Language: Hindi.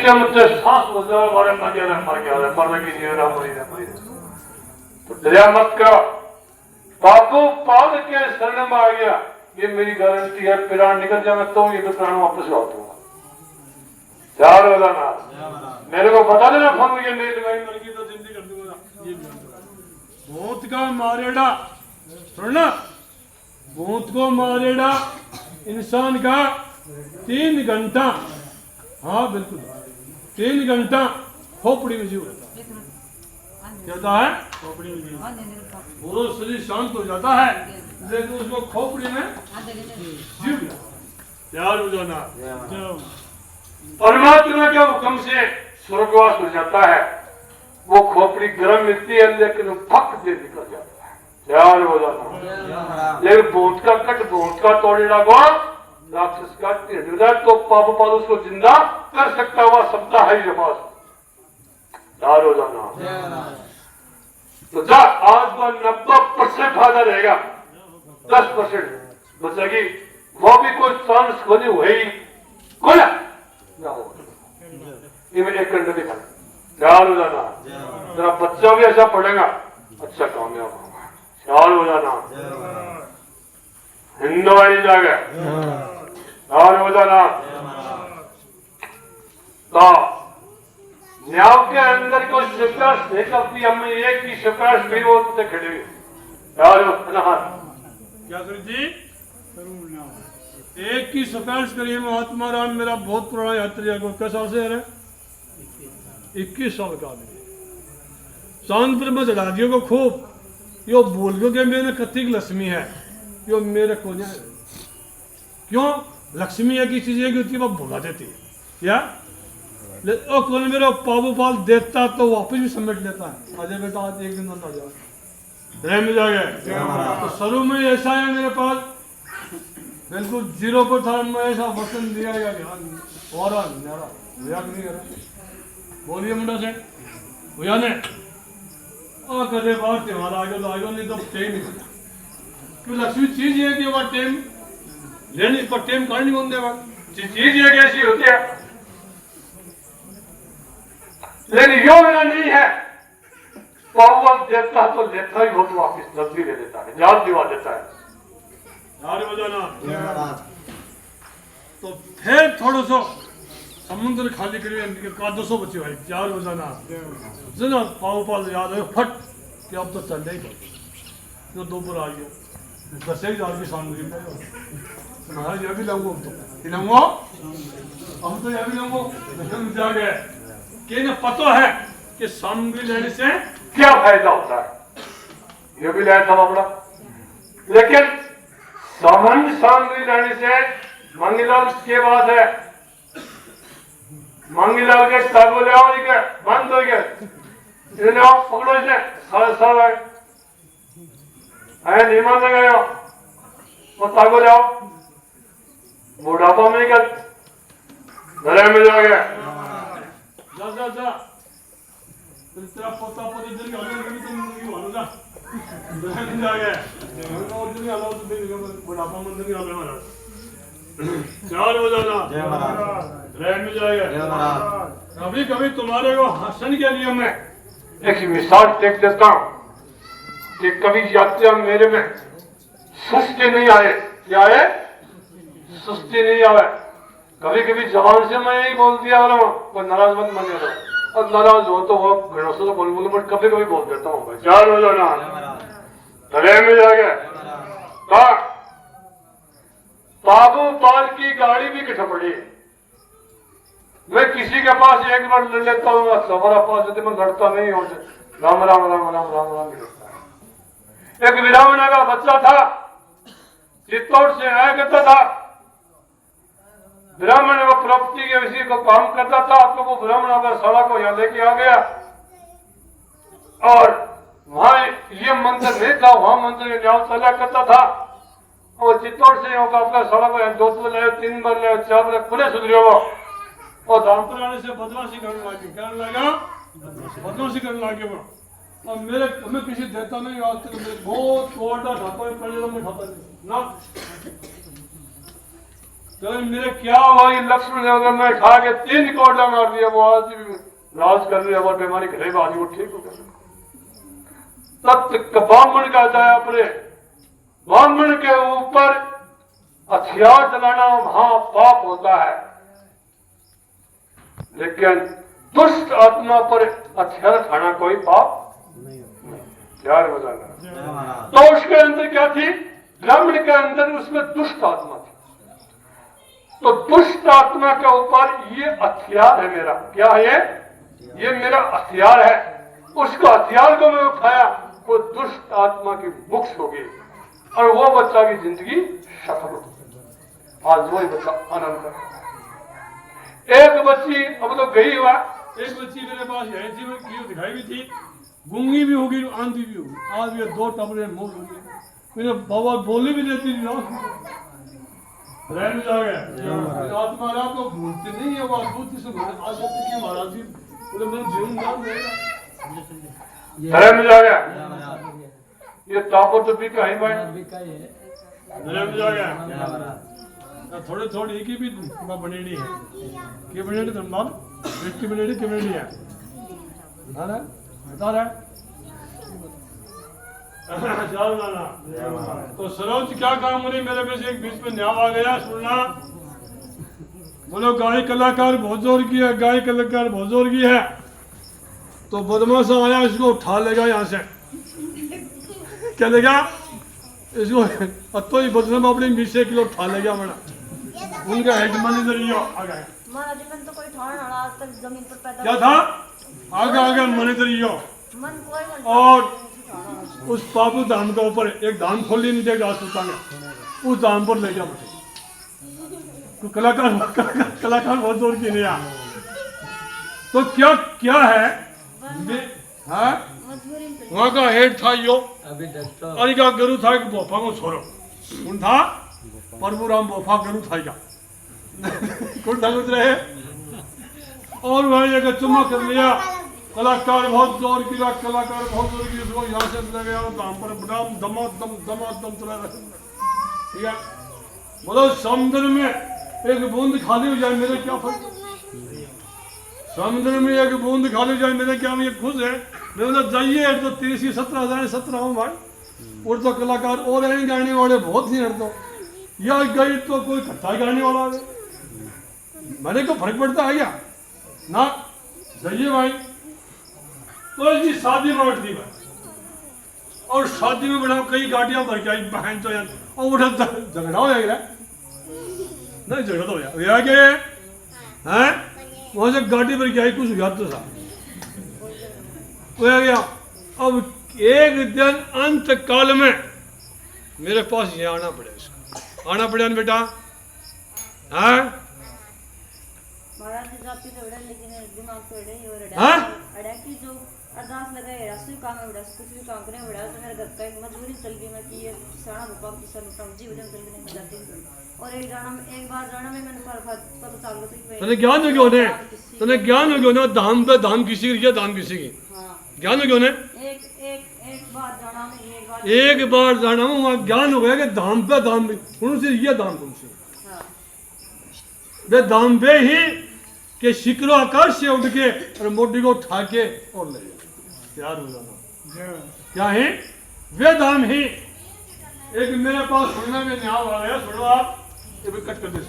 इसके मुझसे सांस बदला मर गया मरने की जीवन मरी। तो दरिया मत करो, बापू पाद के शरण में आ गया, ये मेरी गारंटी है। पिरान निकल जाए मैं तो ये प्राण वापस लौट दूंगा। चार वाला ना मेरे को बता देना फोन ये नहीं लगाई मरगी तो जिंदगी कर दूंगा। भूत का मारेड़ा सुनना, भूत को मारेड़ा इंसान का 3 घंटा, हाँ बिल्कुल 3 घंटा खोपड़ी में जीव रहता है। क्या है खोपड़ी में जीव, पूरा शरीर शांत हो जाता है लेकिन उसको खोपड़ी में जीव यार हो जाना। परमात्मा के हुक्म से स्वर्गवास हो जाता है। वो खोपड़ी गर्म मिलती है लेकिन फक दे निकल जाता है। यार हो जाता लेकिन भूत का कट भूत का तोड़ेड़ा को राक्षस का टेढ़ा तो पाप पाल उसको जिंदा कर सकता हुआ सत्ता है ये पास। यार हो जाना तो जा आज तो 90% फायदा रहेगा, 10% बचेगी। वो भी कोई चांस बनी हुई कोई इनमें 1 घंटे दिखा। ख्याल हो जाना जरा बच्चा भी ऐसा पढ़ेगा अच्छा कामयाब होगा। ख्याल हो जाना हिंदू वाली जगह ख्याल हो जाना। तो न्याय के अंदर को शिकायत नहीं करती, हमें एक की शिकायत भी वो खड़े हुए। ख्याल हो क्या करी जी, एक की सिफारिश करिए। महात्मा राम मेरा बहुत पुराना यात्री है, किस साल से है 21 साल का आदमी। चांद पर मैं चढ़ा दियो को खूब यो बोल गो के मेरे कथिक लक्ष्मी है यो मेरे को नहीं। क्यों लक्ष्मी है की चीज है कि उसकी बात भुला देती है या कौन मेरा पाबू पाल देता तो वापस भी समेट लेता है। अजय बेटा आज एक दिन आ जाओ रह जाएगा। तो शुरू में ऐसा है मेरे पास बिल्कुल 0 पर था, मैं ऐसा वचन दिया या और नहीं करा। बोलिए मुंडा से भैया ने कदे बार त्योहार आगे तो आगे नहीं तो टाइम नहीं क्यों लक्ष्मी चीज है कि वह टाइम लेने पर टाइम काट नहीं होते चीज है कि ऐसी होती है। लेकिन यो मेरा नहीं है, पावा देता तो लेता ही बहुत वापिस जल्दी ले देता है, याद दिवा देता है। तो फिर थोड़ा सा समुद्र खाली करिए का 200 बच्चे भाई 4 बजाना जना पाव पाल याद है फट कि अब तो चल ही जो 2 पर आ गया 10,000 की सामग्री महाराज ये भी लाऊंगा हम तो ये भी लाऊंगा जा गए कि ना पता है कि सामग्री लेने से क्या फायदा होता है। ये भी लाया था बाबड़ा, लेकिन सामान्य सामग्री लेने से मंगीलाल के बाद है मंगीलाल के तागो ले आओ के बंद हो गए इन्हें आओ पकड़ो इसे साल आए नहीं मान गए वो तागो ले आओ बुढ़ापा में गल घरे में जा गया जा तेरा पोता पोती दिन तुम वालो जा जा गया और दिन आलो तो दिन बुढ़ापा में दिन आलो महाराज चार हो जाना जय महाराज रह में जाएगा जय महाराज। कभी कभी तुम्हारे को हंसन के लिए मैं एक मिसाल देख देता हूँ कि कभी यात्रा मेरे में सुस्ती नहीं आए, क्या है सुस्ती नहीं आए। कभी कभी जबान से मैं यही बोल दिया कोई नाराज मत मानिए और नाराज हो तो वो घड़ों से तो बोल बट कभी कभी बोल देता हूँ भाई चार हो जाना रह में जाएगा। बाबू पाल की गाड़ी भी किठ पड़ी, मैं किसी के पास एक बार लड़ लेता हूँ हमारा पास मैं लड़ता नहीं हूँ राम राम राम राम राम राम करता है। एक विरावना का बच्चा था चित्तौड़ से आया करता था, ब्राह्मण वो प्रॉपर्टी के विषय को काम करता था तो वो ब्राह्मण अगर सड़ा को यहाँ लेके आ गया और वहां ये मंदिर नहीं था, वहां मंदिर न्याय चला करता था। और चित्तौड़ से होगा आपका सड़क को 2 बार ले 3 बार ले 4 बार पूरे सुधरे वो और दामपुर आने से बदमाशी करने लगे बदमाशी करने लगे वो। और मेरे हमें किसी देता नहीं आज तक मेरे बहुत कोटा खाता है पहले तो मैं खाता नहीं ना तो मेरे क्या हुआ, ये लक्ष्मण ने अगर मैं खा के 3 कोडला मार दिया, वो आज भी नाश कर रही है, बीमारी घरे बाजी वो ठीक हो गया। तत्व ब्राह्मण कहता है अपने ब्राह्मण के ऊपर हथियार चलाना महापाप होता है, लेकिन दुष्ट आत्मा पर हथियार खाना कोई पाप नहीं। क्या बताना, तो उसके अंदर क्या थी, ब्राह्मण के अंदर उसमें दुष्ट आत्मा थी। तो दुष्ट आत्मा के ऊपर ये हथियार है मेरा, क्या है ये मेरा हथियार है। उसको हथियार को मैं उठाया, वो दुष्ट आत्मा की मुक्त होगी और वो बच्चा की जिंदगी सफल होगी। आज वही बच्चा आनंद कर। एक बच्ची अब तो गई हुआ, एक बच्ची मेरे पास यही थी, मैं दिखाई भी थी, गूंगी भी होगी, आंधी भी होगी। आज ये 2 टबरे मुंह होंगे, मेरे बाबा बोली भी देती थी ना, रहने जा गया आत्मा रहा तो भूलते नहीं है। वो अद्भुत से आज तक की महाराज जी बोले मैं जीऊंगा रहने जा गया। ये तापर तो बिका ही भाई, रहने जा गया। थोड़े थोड़ी की भी बनेड़ी है, के बनेड़ी धर्माल व्यक्ति बनेड़ी के बनेड़ी है, बता रहा है। तो सरोज क्या काम मुझे मेरे में से एक बीच में न्याय आ गया, सुनना बोलो गाय कलाकार बहुत जोर की है, गाय कलाकार बहुत जोर की है। तो बदमाश आया, इसको उठा लेगा यहाँ से, क्या लेगा इसको, तो ही बदनाम अपने 20 किलो उठा लेगा बड़ा। उनका हेड मैनेजर आ गया, तो कोई आज तक जमीन पर पैदा क्या था, आगे मैनेजर और उस पापू धाम के ऊपर एक धाम खोली नहीं देगा राजपूता ने, उस धाम पर ले गया मुझे। तो कलाकार बहुत जोर की नहीं। तो क्या क्या है, वहां का हेड था यो, अरे का गुरु था बोफा को छोड़ो, कौन था, प्रभुराम बोफा गुरु था क्या कौन था कुछ रहे। और वही एक चुम्मा कर लिया, कलाकार बहुत जोर किया, कलाकार बहुत जोर की, उसको यहाँ से ले गया दाम पर दम चला रहा। ठीक है, बोलो समुद्र में एक बूंद खाली हो जाए मेरे क्या फर्क, समुद्र में एक बूंद खाली हो जाए मेरे क्या, ये खुश है। मैं बोला जाइए तो 17,000 हूँ भाई, और तो कलाकार और हैं गाने वाले बहुत ही हटो, या गई तो कोई खट्टा गाने वाला है, मैंने को फर्क पड़ता है क्या ना, जाइए भाई। तो इसकी शादी में बैठ दी भाई, और शादी में बड़ा कई गाड़ियां भर के आई बहन तो यार, और उठा झगड़ा हो जाएगा, नहीं झगड़ा तो हो गया क्या है, वहां से गाड़ी भर के आई, कुछ हुआ तो साहब हो गया। अब एक दिन अंत काल में मेरे पास ये आना पड़े, इसको आना पड़े बेटा, हाँ जाती तो लेकिन दिमाग तो जो अरदास लगाए रसोई काम है, कुछ भी काम करें बड़ा, तो मेरे घर का एक मजबूरी चल गई, मैं कि ये सारा भूपा किसान जी वजह चल गई, मैं जाती हूं। और एक बार जाना में मैंने पता चल गया, तने ज्ञान हो गया ने, तने ज्ञान हो गया ना, धाम पे धाम किसी की, धाम किसी की, हां ज्ञान हो गया ने। एक बार जाना में, एक बार जाना में वहां ज्ञान हो गया कि धाम पे धाम, कौन से ये धाम कौन से, हां वे धाम पे ही के शिकरो आकाश से उठ के और मोटी को उठा के और ले तैयार हो जाना, क्या है वे धाम ही। एक मेरे पास सुनने में न्याय आ गया, सुनो आप, ये भी कट कर दे।